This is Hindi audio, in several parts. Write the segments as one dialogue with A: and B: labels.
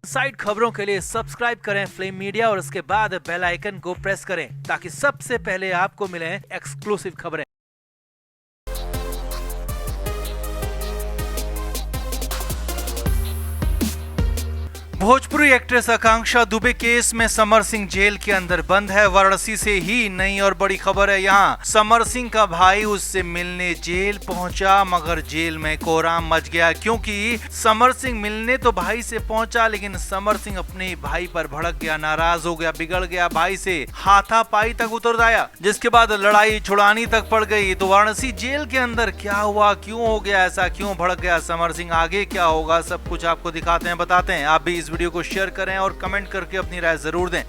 A: साइड खबरों के लिए सब्सक्राइब करें फ्लेम मीडिया और उसके बाद बेल आइकन को प्रेस करें ताकि सबसे पहले आपको मिले एक्सक्लूसिव खबरें। भोजपुरी एक्ट्रेस आकांक्षा दुबे केस में समर सिंह जेल के अंदर बंद है। वाराणसी से ही नई और बड़ी खबर है। यहाँ समर सिंह का भाई उससे मिलने जेल पहुंचा, मगर जेल में कोहराम मच गया क्योंकि समर सिंह मिलने तो भाई से पहुंचा, लेकिन समर सिंह अपने भाई पर भड़क गया, नाराज हो गया, बिगड़ गया, भाई से हाथापाई तक उतर आया, जिसके बाद लड़ाई छुड़ानी तक पड़ गई। तो वाराणसी जेल के अंदर क्या हुआ, क्यों हो गया ऐसा, क्यों भड़क गया समर सिंह, आगे क्या होगा, सब कुछ आपको दिखाते हैं, बताते हैं। आप भी इस वीडियो को शेयर करें और कमेंट करके अपनी राय जरूर दें।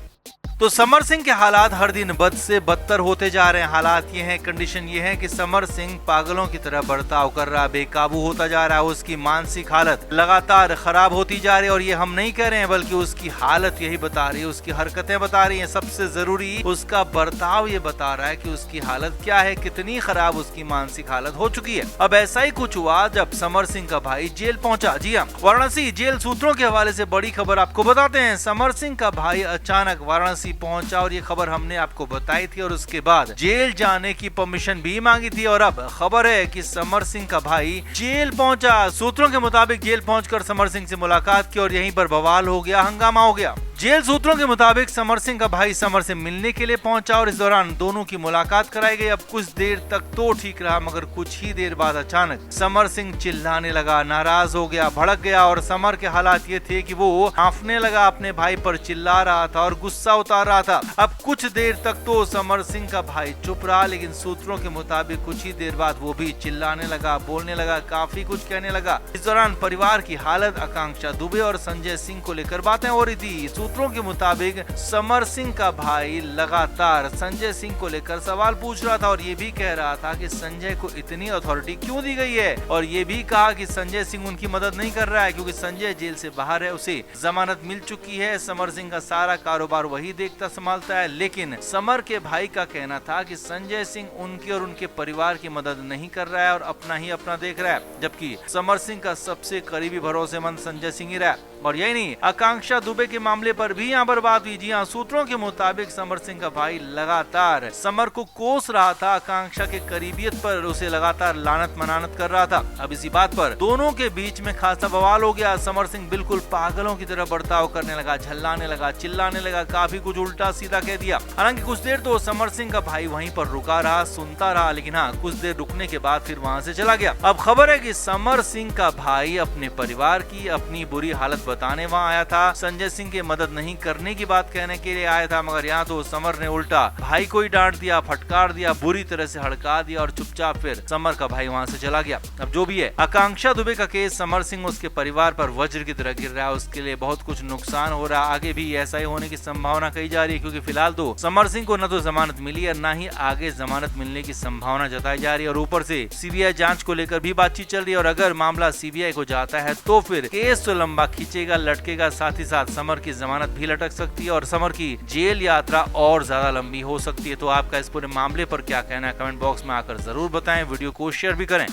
A: तो समर सिंह के हालात हर दिन बद से बदतर होते जा रहे हैं। हालात ये हैं, कंडीशन ये है कि समर सिंह पागलों की तरह बर्ताव कर रहा है, बेकाबू होता जा रहा है, उसकी मानसिक हालत लगातार खराब होती जा रही है। और ये हम नहीं कह रहे हैं, बल्कि उसकी हालत यही बता रही है, उसकी हरकतें बता रही हैं। सबसे जरूरी उसका बर्ताव ये बता रहा है कि उसकी हालत क्या है, कितनी खराब उसकी मानसिक हालत हो चुकी है। अब ऐसा ही कुछ हुआ जब समर सिंह का भाई जेल पहुंचा। जी हाँ, वाराणसी जेल सूत्रों के हवाले से बड़ी खबर आपको बताते हैं। समर सिंह का भाई अचानक वाराणसी पहुंचा और ये खबर हमने आपको बताई थी और उसके बाद जेल जाने की परमिशन भी मांगी थी। और अब खबर है कि समर सिंह का भाई जेल पहुंचा। सूत्रों के मुताबिक जेल पहुंचकर समर सिंह से मुलाकात की और यहीं पर बवाल हो गया, हंगामा हो गया। जेल सूत्रों के मुताबिक समर सिंह का भाई समर से मिलने के लिए पहुंचा और इस दौरान दोनों की मुलाकात कराई गई। अब कुछ देर तक तो ठीक रहा, मगर कुछ ही देर बाद अचानक समर सिंह चिल्लाने लगा, नाराज हो गया, भड़क गया। और समर के हालात ये थे कि वो हांफने लगा, अपने भाई पर चिल्ला रहा था और गुस्सा उतार रहा था। अब कुछ देर तक तो समर सिंह का भाई चुप रहा, लेकिन सूत्रों के मुताबिक कुछ ही देर बाद वो भी चिल्लाने लगा, बोलने लगा, काफी कुछ कहने लगा। इस दौरान परिवार की हालत आकांक्षा दुबे और संजय सिंह को लेकर बातें हो रही थी। सूत्रों के मुताबिक समर सिंह का भाई लगातार संजय सिंह को लेकर सवाल पूछ रहा था और ये भी कह रहा था कि संजय को इतनी अथॉरिटी क्यों दी गई है, और ये भी कहा कि संजय सिंह उनकी मदद नहीं कर रहा है क्योंकि संजय जेल से बाहर है, उसे जमानत मिल चुकी है, समर सिंह का सारा कारोबार वही देखता संभालता है। लेकिन समर के भाई का कहना था कि संजय सिंह उनकी और उनके परिवार की मदद नहीं कर रहा है और अपना ही अपना देख रहा है, जबकि समर सिंह का सबसे करीबी भरोसेमंद संजय सिंह ही रहा। और यही नहीं, आकांक्षा दुबे के मामले पर भी यहाँ पर बात हुई। जी हाँ, सूत्रों के मुताबिक समर सिंह का भाई लगातार समर को कोस रहा था, आकांक्षा के करीबियत पर उसे लगातार लानत मनानत कर रहा था। अब इसी बात पर दोनों के बीच में खासा बवाल हो गया। समर सिंह बिल्कुल पागलों की तरह बर्ताव करने लगा, झल्लाने लगा, चिल्लाने लगा, काफी कुछ उल्टा सीधा कह दिया। हालांकि कुछ देर तो समर सिंह का भाई वहीं पर रुका रहा, सुनता रहा, लेकिन हाँ, कुछ देर रुकने के बाद फिर वहाँ से चला गया। अब खबर है कि समर सिंह का भाई अपने परिवार की अपनी बुरी हालत बताने वहाँ आया था, संजय सिंह की मदद नहीं करने की बात कहने के लिए आया था, मगर यहाँ तो समर ने उल्टा भाई को ही डांट दिया, फटकार दिया, बुरी तरह से हड़का दिया और चुपचाप फिर समर का भाई वहाँ से चला गया। अब जो भी है, आकांक्षा दुबे का केस समर सिंह उसके परिवार पर वज्र की तरह गिर रहा है, उसके लिए बहुत कुछ नुकसान हो रहा है, आगे भी ऐसा ही होने की संभावना कही जा रही है क्योंकि फिलहाल तो समर सिंह को न तो जमानत मिली है, न ही आगे जमानत मिलने की संभावना जताई जा रही है। और ऊपर से सीबीआई जांच को लेकर भी बातचीत चल रही है और अगर मामला सीबीआई को जाता है तो फिर केस तो लंबा खींचेगा, लटकेगा, साथ ही साथ समर की जमानत भी लटक सकती है और समर की जेल यात्रा और ज्यादा लंबी हो सकती है। तो आपका इस पूरे मामले पर क्या कहना है, कमेंट बॉक्स में आकर जरूर बताएं, वीडियो को शेयर भी करें।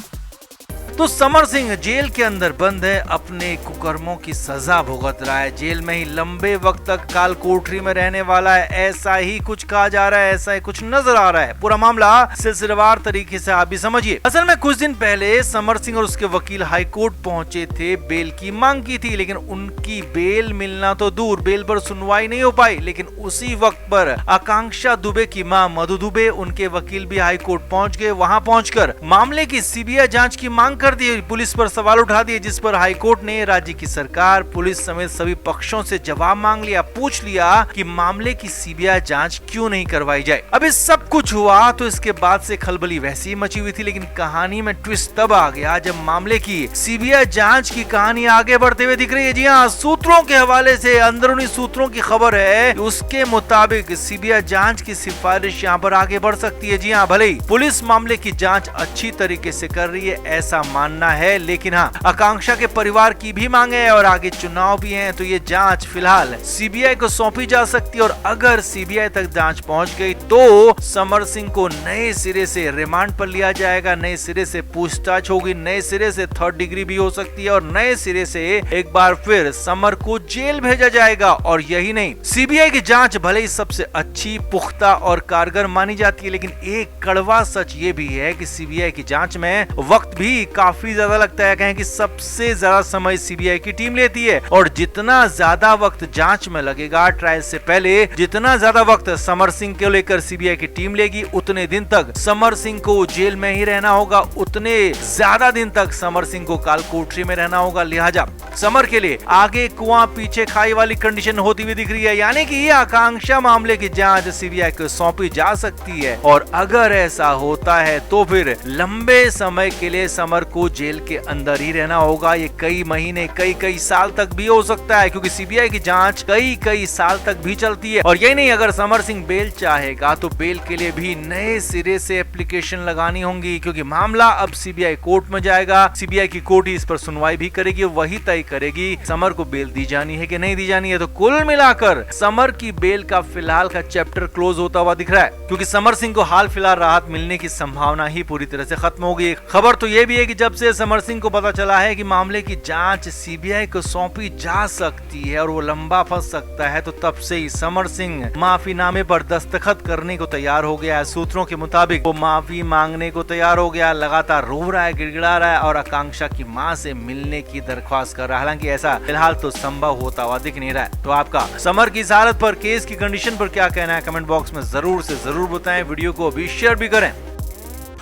A: तो समर सिंह जेल के अंदर बंद है, अपने कुकर्मों की सजा भुगत रहा है, जेल में ही लंबे वक्त तक काल कोठरी में रहने वाला है, ऐसा ही कुछ कहा जा रहा है, ऐसा ही कुछ नजर आ रहा है। पूरा मामला सिलसिलेवार तरीके से आप भी समझिए। असल में कुछ दिन पहले समर सिंह और उसके वकील हाई कोर्ट पहुंचे थे, बेल की मांग की थी, लेकिन उनकी बेल मिलना तो दूर, बेल पर सुनवाई नहीं हो पाई। लेकिन उसी वक्त पर आकांक्षा दुबे की मां मधु दुबे, उनके वकील भी हाई कोर्ट पहुंच गए। वहां पहुंचकर मामले की सीबीआई जांच की मांग कर दी, पुलिस पर सवाल उठा दिए, जिस पर हाईकोर्ट ने राज्य की सरकार, पुलिस समेत सभी पक्षों से जवाब मांग लिया, पूछ लिया कि मामले की सीबीआई जांच क्यों नहीं करवाई जाए। अब इस सब कुछ हुआ तो इसके बाद से खलबली वैसी ही मची हुई थी, लेकिन कहानी में ट्विस्ट तब आ गया जब मामले की सीबीआई जांच की कहानी आगे बढ़ते हुए दिख रही है। जी हाँ, सूत्रों के हवाले से, अंदरूनी सूत्रों की खबर है, उसके मुताबिक सीबीआई जांच की सिफारिश यहाँ पर आगे बढ़ सकती है। जी हाँ, भले ही पुलिस मामले की जांच अच्छी तरीके से कर रही है, ऐसा मानना है, लेकिन हाँ, आकांक्षा के परिवार की भी मांगे है और आगे चुनाव भी हैं, तो ये जांच फिलहाल सीबीआई को सौंपी जा सकती है। और अगर सीबीआई तक जांच पहुंच गई तो समर सिंह को नए सिरे से रिमांड पर लिया जाएगा, नए सिरे से पूछताछ होगी, नए सिरे से 3rd डिग्री भी हो सकती है और नए सिरे से एक बार फिर समर को जेल भेजा जाएगा। और यही नहीं, सीबीआई की जांच भले ही सबसे अच्छी, पुख्ता और कारगर मानी जाती है, लेकिन एक कड़वा सच ये भी है कि सीबीआई की जांच में वक्त भी काफी ज्यादा लगता है। कहें कि सबसे ज्यादा समय सीबीआई की टीम लेती है और जितना ज्यादा वक्त जांच में लगेगा ट्रायल से पहले, जितना ज्यादा वक्त समर सिंह को लेकर सीबीआई की टीम लेगी, उतने दिन तक समर सिंह को जेल में ही रहना होगा, उतने ज्यादा दिन तक समर सिंह को कालकोठरी में रहना होगा। लिहाजा समर के लिए आगे कुआं पीछे खाई वाली कंडीशन होती हुई दिख रही है, यानी कि आकांक्षा मामले की जांच सीबीआई को सौंपी जा सकती है। और अगर ऐसा होता है तो फिर लंबे समय के लिए समर को जेल के अंदर ही रहना होगा। ये कई महीने, कई साल तक भी हो सकता है, क्योंकि सीबीआई की जांच कई साल तक भी चलती है। और यही नहीं, अगर समर सिंह बेल चाहेगा तो बेल के लिए भी नए सिरे से एप्लीकेशन लगानी होंगी, क्योंकि मामला अब सीबीआई कोर्ट में जाएगा। सीबीआई की कोर्ट ही इस पर सुनवाई भी करेगी, वही तय करेगी समर को बेल दी जानी है कि नहीं दी जानी है। तो कुल मिलाकर समर की बेल का फिलहाल का चैप्टर क्लोज होता हुआ दिख रहा है, क्योंकि समर सिंह को हाल फिलहाल राहत मिलने की संभावना ही पूरी तरह से खत्म हो गई। खबर तो ये भी है कि जब से समर सिंह को पता चला है कि मामले की जांच सीबीआई को सौंपी जा सकती है और वो लंबा फंस सकता है, तो तब से ही समर सिंह माफीनामे पर दस्तखत करने को तैयार हो गया है। सूत्रों के मुताबिक वो माफी मांगने को तैयार हो गया, लगातार रो रहा है, गिड़गिड़ा रहा है और आकांक्षा की मां से मिलने की दरख्वास्त कर रहा है। हालांकि ऐसा फिलहाल तो संभव होता हुआ दिख नहीं रहा है। तो आपका समर की इस हालत पर, केस की कंडीशन पर क्या कहना है, कमेंट बॉक्स में जरूर से जरूर बताएं। वीडियो को भी शेयर भी करें।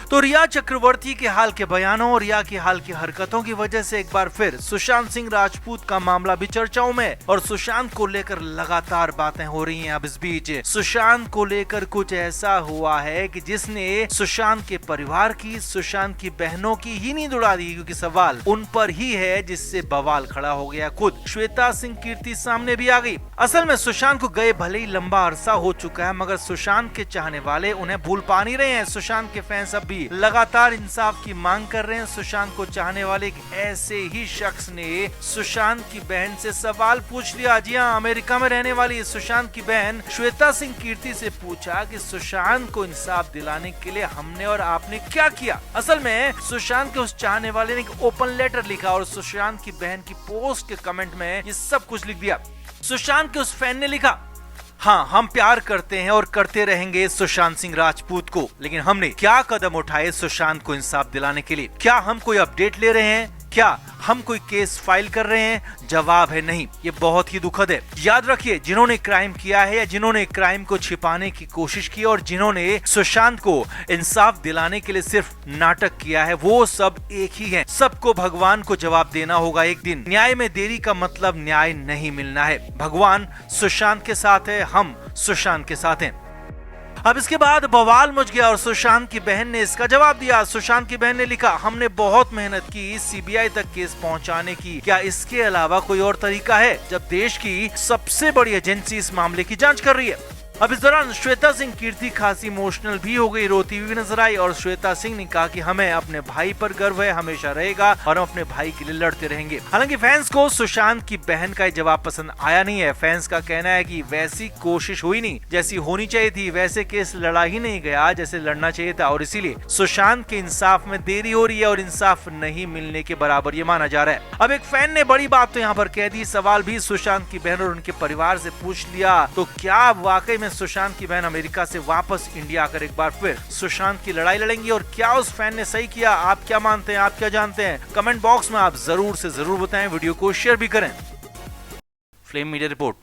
A: तो रिया चक्रवर्ती के हाल के बयानों और रिया की हाल की हरकतों की वजह से एक बार फिर सुशांत सिंह राजपूत का मामला भी चर्चाओं में, और सुशांत को लेकर लगातार बातें हो रही हैं। अब इस बीच सुशांत को लेकर कुछ ऐसा हुआ है कि जिसने सुशांत के परिवार की, सुशांत की बहनों की ही नींद उड़ा दी, क्योंकि सवाल उन पर ही है, जिससे बवाल खड़ा हो गया। खुद श्वेता सिंह कीर्ति सामने भी आ गई। असल में सुशांत को गए भले ही लंबा अरसा हो चुका है, मगर सुशांत के चाहने वाले उन्हें भूल पा नहीं रहे हैं। सुशांत के फैंस अब भी लगातार इंसाफ की मांग कर रहे हैं। सुशांत को चाहने वाले एक ऐसे ही शख्स ने सुशांत की बहन से सवाल पूछ लिया। जी हाँ, अमेरिका में रहने वाली सुशांत की बहन श्वेता सिंह कीर्ति से पूछा कि सुशांत को इंसाफ दिलाने के लिए हमने और आपने क्या किया। असल में सुशांत के उस चाहने वाले ने एक ओपन लेटर लिखा और सुशांत की बहन की पोस्ट के कमेंट में ये सब कुछ लिख दिया। सुशांत के उस फैन ने लिखा, हाँ, हम प्यार करते हैं और करते रहेंगे सुशांत सिंह राजपूत को, लेकिन हमने क्या कदम उठाए सुशांत को इंसाफ दिलाने के लिए? क्या हम कोई अपडेट ले रहे हैं? क्या हम कोई केस फाइल कर रहे हैं? जवाब है नहीं। ये बहुत ही दुखद है। याद रखिए, जिन्होंने क्राइम किया है या जिन्होंने क्राइम को छिपाने की कोशिश की और जिन्होंने सुशांत को इंसाफ दिलाने के लिए सिर्फ नाटक किया है, वो सब एक ही हैं। सबको भगवान को जवाब देना होगा एक दिन। न्याय में देरी का मतलब न्याय नहीं मिलना है। भगवान सुशांत के साथ है, हम सुशांत के साथ हैं। अब इसके बाद बवाल मच गया और सुशांत की बहन ने इसका जवाब दिया। सुशांत की बहन ने लिखा, हमने बहुत मेहनत की सीबीआई तक केस पहुंचाने की, क्या इसके अलावा कोई और तरीका है जब देश की सबसे बड़ी एजेंसी इस मामले की जांच कर रही है? अब इस दौरान श्वेता सिंह कीर्ति खासी इमोशनल भी हो गई, रोती हुई नजर आई और श्वेता सिंह ने कहा कि हमें अपने भाई पर गर्व है, हमेशा रहेगा और हम अपने भाई के लिए लड़ते रहेंगे। हालांकि फैंस को सुशांत की बहन का जवाब पसंद आया नहीं है। फैंस का कहना है कि वैसी कोशिश हुई नहीं जैसी होनी चाहिए थी, वैसे केस लड़ा ही नहीं गया जैसे लड़ना चाहिए था, और इसीलिए सुशांत के इंसाफ में देरी हो रही है और इंसाफ नहीं मिलने के बराबर ये माना जा रहा है। अब एक फैन ने बड़ी बात तो यहाँ पर कह दी, सवाल भी सुशांत की बहन और उनके परिवार से पूछ लिया, तो क्या वाकई में सुशांत की बहन अमेरिका से वापस इंडिया आकर एक बार फिर सुशांत की लड़ाई लड़ेंगी? और क्या उस फैन ने सही किया? आप क्या मानते हैं, आप क्या जानते हैं? कमेंट बॉक्स में आप जरूर से जरूर बताएं। वीडियो को शेयर भी करें। Flame media report.